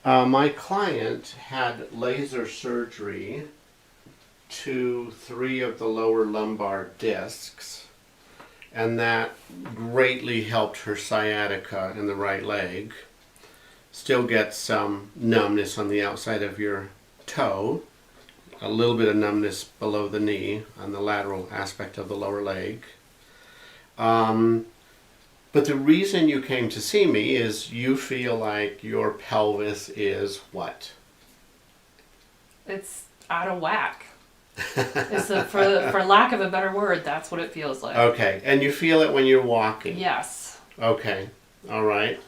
My client had laser surgery to 3 of the lower lumbar discs, and that greatly helped her sciatica in the right leg. Still gets some numbness on the outside of your toe, a little bit of numbness below the knee on the lateral aspect of the lower leg. But the reason you came to see me is you feel like your pelvis is what? It's out of whack. For lack of a better word, that's what it feels like. Okay, and you feel it when you're walking? Yes. Okay, all right.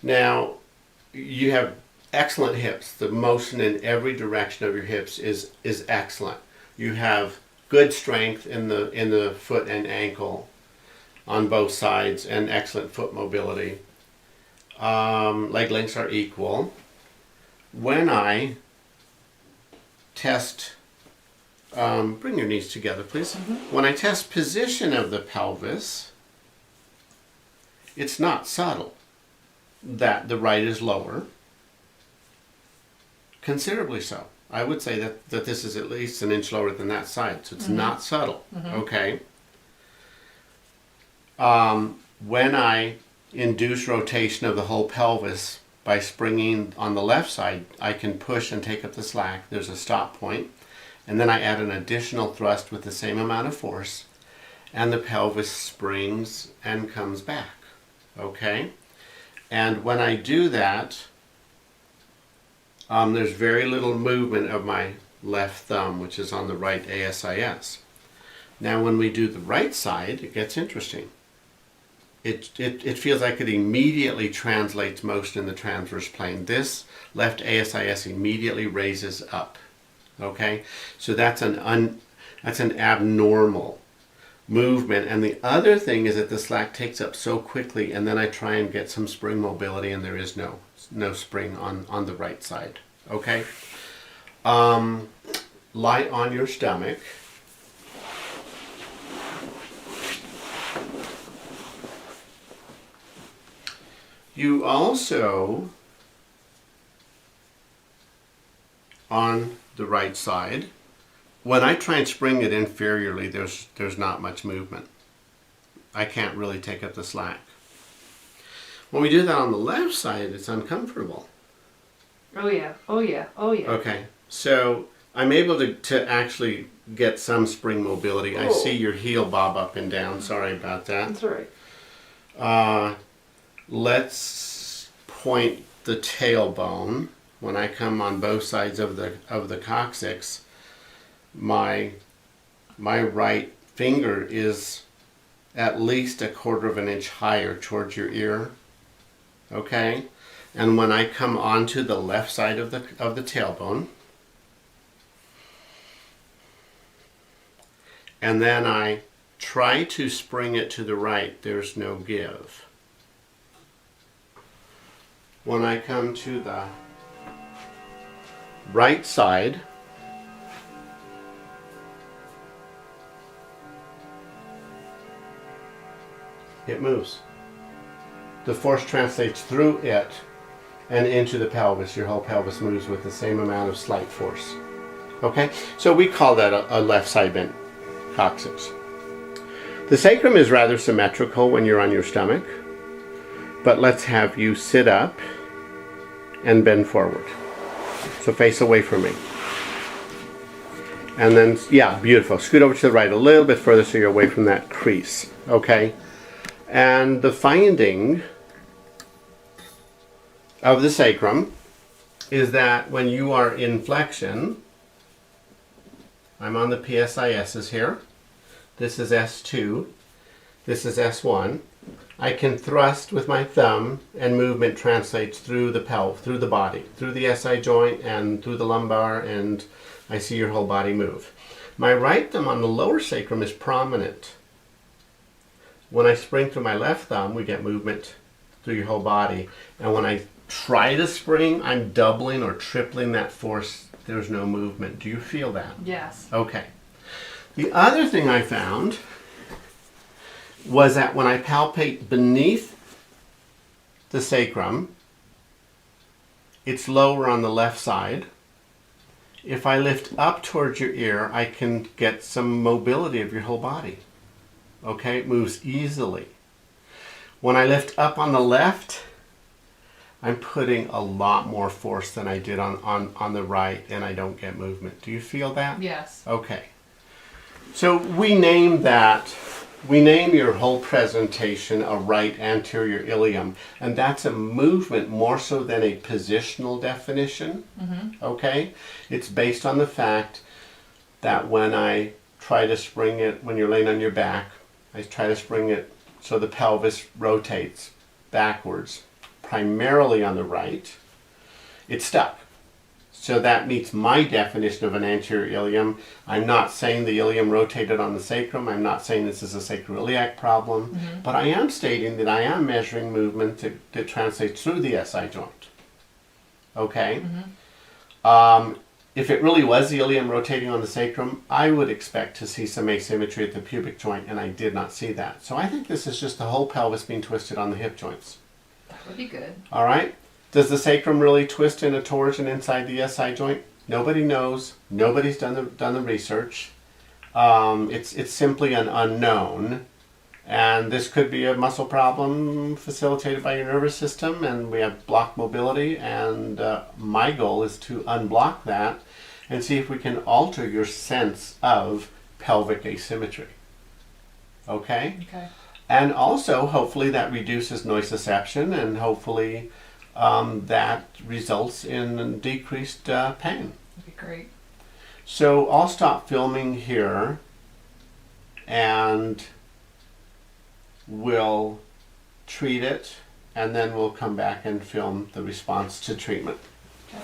Now, you have excellent hips. The motion in every direction of your hips is excellent. You have good strength in the foot and ankle on both sides, and excellent foot mobility. Leg lengths are equal. When I test, bring your knees together, please. Mm-hmm. When I test position of the pelvis, it's not subtle that the right is lower. Considerably so. I would say that this is at least an inch lower than that side, so it's not subtle. Okay. When I induce rotation of the whole pelvis by springing on the left side, I can push and take up the slack. There's a stop point. And then I add an additional thrust with the same amount of force, and the pelvis springs and comes back. Okay? And when I do that, there's very little movement of my left thumb, which is on the right ASIS. Now when we do the right side, it gets interesting. It feels like it immediately translates motion in the transverse plane. This left ASIS immediately raises up. Okay, so that's an abnormal movement. And the other thing is that the slack takes up so quickly, and then I try and get some spring mobility, and there is no spring on the right side. Okay, lie on your stomach. You also, on the right side, when I try and spring it inferiorly, there's not much movement. I can't really take up the slack. When we do that on the left side, it's uncomfortable. Oh yeah, oh yeah, oh yeah. Okay, so I'm able to actually get some spring mobility. I see your heel bob up and down. Sorry about that. That's all right. Let's point the tailbone. When I come on both sides of the coccyx, my right finger is at least 1/4 of an inch higher towards your ear. Okay? And when I come onto the left side of the tailbone, and then I try to spring it to the right, there's no give. When I come to the right side, it moves. The force translates through it and into the pelvis. Your whole pelvis moves with the same amount of slight force. Okay? So we call that a left side bent coccyx. The sacrum is rather symmetrical when you're on your stomach, but let's have you sit up and bend forward. So face away from me. And then, yeah, beautiful. Scoot over to the right a little bit further so you're away from that crease. Okay? And the finding of the sacrum is that when you are in flexion, I'm on the PSISs here. This is S2. This is S1. I can thrust with my thumb, and movement translates through the through the body, through the SI joint and through the lumbar, and I see your whole body move. My right thumb on the lower sacrum is prominent. When I spring through my left thumb, we get movement through your whole body. And when I try to spring, I'm doubling or tripling that force. There's no movement. Do you feel that? Yes. Okay. The other thing I found was that when I palpate beneath the sacrum, it's lower on the left side. If I lift up towards your ear, I can get some mobility of your whole body. Okay, it moves easily. When I lift up on the left, I'm putting a lot more force than I did on the right, and I don't get movement. Do you feel that? Yes. Okay. So we name your whole presentation a right anterior ilium, and that's a movement more so than a positional definition. Okay? It's based on the fact that when I try to spring it, when you're laying on your back, I try to spring it so the pelvis rotates backwards, primarily on the right. It's stuck. So that meets my definition of an anterior ilium. I'm not saying the ilium rotated on the sacrum. I'm not saying this is a sacroiliac problem. But I am stating that I am measuring movement that translates through the SI joint. Okay? If it really was the ilium rotating on the sacrum, I would expect to see some asymmetry at the pubic joint, and I did not see that. So I think this is just the whole pelvis being twisted on the hip joints. That would be good. All right? Does the sacrum really twist in a torsion inside the SI joint? Nobody knows. Nobody's done the research. It's simply an unknown. And this could be a muscle problem facilitated by your nervous system, and we have blocked mobility, and my goal is to unblock that and see if we can alter your sense of pelvic asymmetry. Okay? Okay. And also, hopefully that reduces nociception, and hopefully that results in decreased pain. That'd be great. So I'll stop filming here, and we'll treat it, and then we'll come back and film the response to treatment. Okay.